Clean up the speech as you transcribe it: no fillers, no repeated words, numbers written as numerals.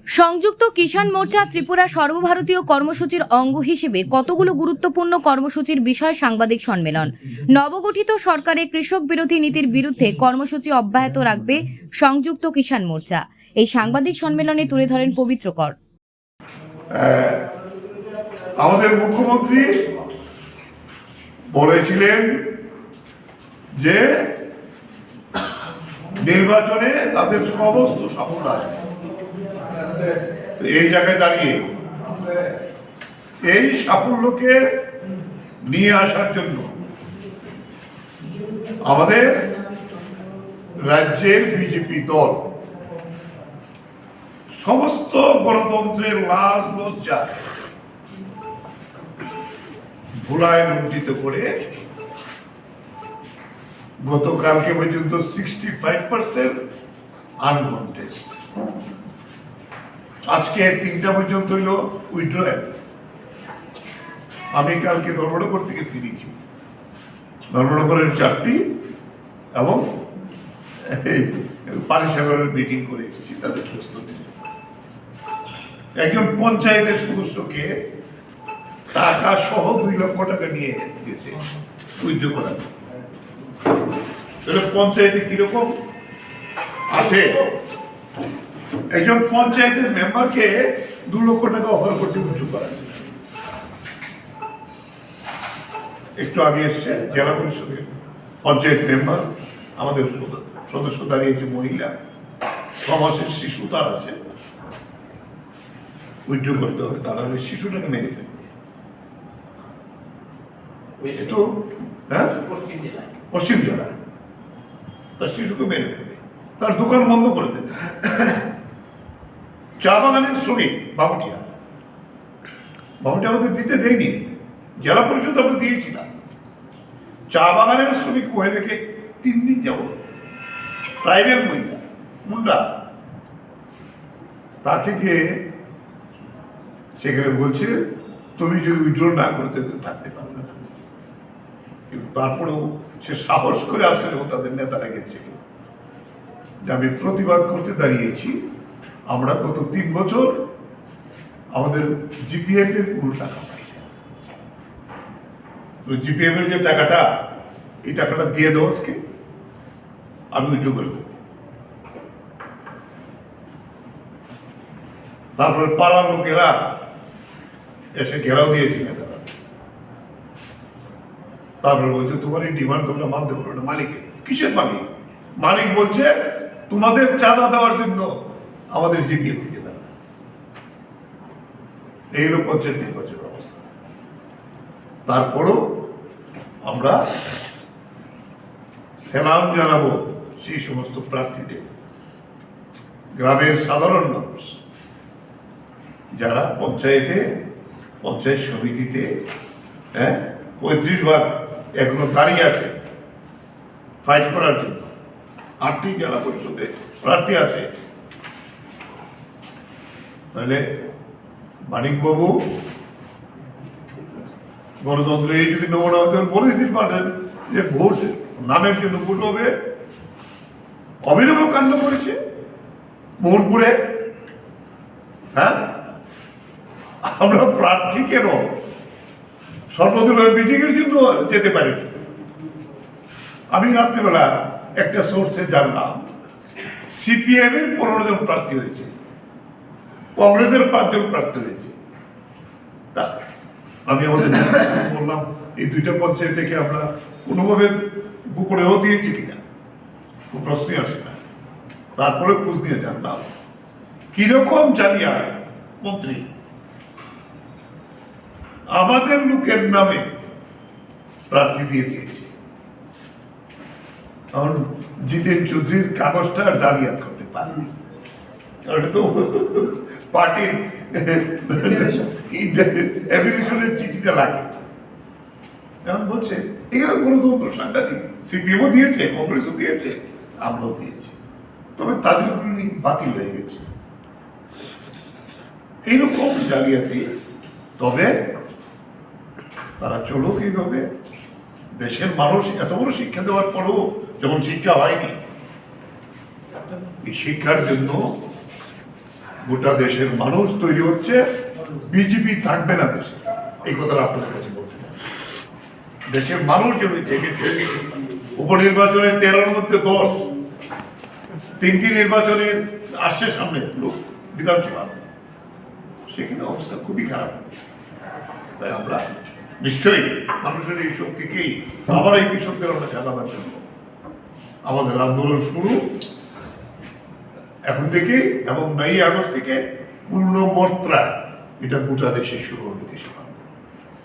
সংযুক্ত কিষাণ মোর্চা ত্রিপুরা সর্বভারতীয় কর্মসূচির অঙ্গ হিসেবে কতগুলো গুরুত্বপূর্ণ কর্মসূচির বিষয় সাংবাদিক সম্মেলন। নবগঠিত সরকারের কৃষক বিরোধী নীতির বিরুদ্ধে কর্মসূচি অব্যাহত রাখবে সংযুক্ত কিষাণ মোর্চা। এই সাংবাদিক সম্মেলনে তুলে ধরেন পবিত্র কর। আমাদের মুখ্যমন্ত্রী বলেছিলেন যে নির্বাচনে তাদের সমস্ত সাফল্য আসবে। এই জায়গায় দাঁড়িয়ে এই সাফল্যকে নিয়ে আসার জন্য আমাদের রাজ্যের বিজেপি দল সমস্ত গণতন্ত্রের লাজ লজ্জা ভুলায় লুণ্ঠিত করে গতকালকে পর্যন্ত 65% আনকন্টেস্ট, আজকে 3টা পর্যন্ত হইল উইথড্রয়াল। আমি কালকে ধর্মনগর থেকে ফিরেছি, ধর্মনগরের 4টি এবং পানিসাগরের মিটিং করে এসেছি তাদের প্রস্তুতি। একজন পঞ্চায়েতের সদস্যকে টাকা সহ 2 লক্ষ টাকা নিয়ে গেছে উইথড্র করার। পঞ্চায়েতে কিরকম আছে, একজন পঞ্চায়েতের মেম্বারকে 2 লক্ষ টাকা অফার করছে উইথড্র করার। একটু আগে এসছে জেলা পরিষদের পঞ্চায়েত মেম্বার, আমাদের সদস্য দাঁড়িয়েছে মহিলা, 6 মাসের শিশু তার আছে, উইথড্র করতে হবে, তারা ওই শিশুটাকে মেরে ফেলবে। পশ্চিম জেলায় তার শিশুকে মেরে ফেলবে, তার দোকান বন্ধ করে দেবে। চা বাগানের শ্রমিক বাবুটিয়া আমাদের দিতে দেয়নি, জেলা পরিষদ আমরা দিয়েছিলাম। চা বাগানের শ্রমিক মহিলাকে 3 দিন যাব, ট্রাইবেল মহিলা মুন্ডা, তাকে গিয়ে সেখানে বলছে তুমি যদি উইথড্র না করতে থাকতে পারবে না। কিন্তু তারপরেও সে সাহস করে আজকে যখন তাদের নেতারা গেছে যে আমি প্রতিবাদ করতে দাঁড়িয়েছি, আমরা গত 3 বছর আমাদের জিপিএফ এর কোনো টাকা পাই না। জিপিএফ এর যে টাকাটা, এই টাকাটা দিয়ে দেবো আজকে, আমি উইথড্র করে দেবো। তারপরে পাড়ার লোকেরা এসে ঘেরাও দিয়েছি নেতারা। তারপরে বলছে তোমার এই ডিমান্ড তোমরা মানতে পারো না। মালিকের কিসের মালিক? মালিক বলছে তোমাদের চাঁদা দেওয়ার জন্য আমাদের জিপিএফ দিতে পারে না। এই হলো পঞ্চায়েত নির্বাচনের অবস্থা। তারপরও আমরা সালাম জানাবো সেই সমস্ত প্রার্থীদের, গ্রামের সাধারণ মানুষ যারা পঞ্চায়েত সমিতিতে 35 ভাগ এখনো দাঁড়িয়ে আছে ফাইট করার জন্য। 8টি জেলা পরিষদে প্রার্থী আছে। তাহলে মানিকবাবু গণতন্ত্রের এই যদি নমুনা বলে দিতে পারেন যে ভোট নামের জন্য ভোট হবে, অভিনব কাণ্ড করেছে মোহনপুরে। আমরা প্রার্থী কেন সর্বদলীয় মিটিং এর জন্য যেতে পারিনি। আমি রাত্রিবেলা একটা সোর্সে জানলাম সিপিএম এর 15 জন প্রার্থী হয়েছে, কংগ্রেসের 5 জন প্রার্থী হয়েছে। আমি আমাদের বললাম এই 2টা পঞ্চায়েত থেকে আমরা কোনোভাবে গোপনেও দিয়েছি কিনা, খুব প্রশ্নই আসে না। তারপরে খোঁজ নিয়ে জানলাম কিরকম জানিয়া মন্ত্রী আমাদের লোকের নামে প্রার্থী দিয়ে দিয়েছে। কারণ জিতেন চৌধুরীর কাগজটা জালিয়াত করতে পারেনি, কারণ এটা তো পার্টির অ্যাফিলিয়েশনের চিঠিটা লাগে। এখন বলছে এখানে গণতন্ত্র সাংঘাতিক, সিপিএমও দিয়েছে, কংগ্রেসও দিয়েছে, আমরাও দিয়েছি, তবে তাদের বাতিল হয়ে গেছে। এইরকম জালিয়াতি। তবে তারা চলুক এইভাবে। দেশের মানুষ এত বড় শিক্ষা দেওয়ার পরেও যখন শিক্ষা হয়নি, এই শিক্ষার জন্য গোটা দেশের মানুষ তৈরি হচ্ছে, বিজেপি থাকবে না দেশে, এই কথাটা আপনাদের কাছে বলতে চাই। দেশের মানুষ যদি জেগেছে, উপনির্বাচনে 13-র মধ্যে 10, 3টি নির্বাচনে আসছে সামনে লোক বিধানসভা, সেখানে অবস্থা খুবই খারাপ। তাই আমরা নিশ্চয়ই মানুষের এই শক্তিকেই আবার এই কৃষকদের আমরা জানাবার জন্য আমাদের আন্দোলন শুরু এখন থেকে, এবং 9 আগস্ট থেকে পূর্ণ মাত্রা এটা গোটা দেশে শুরু হবে কৃষক আন্দোলন।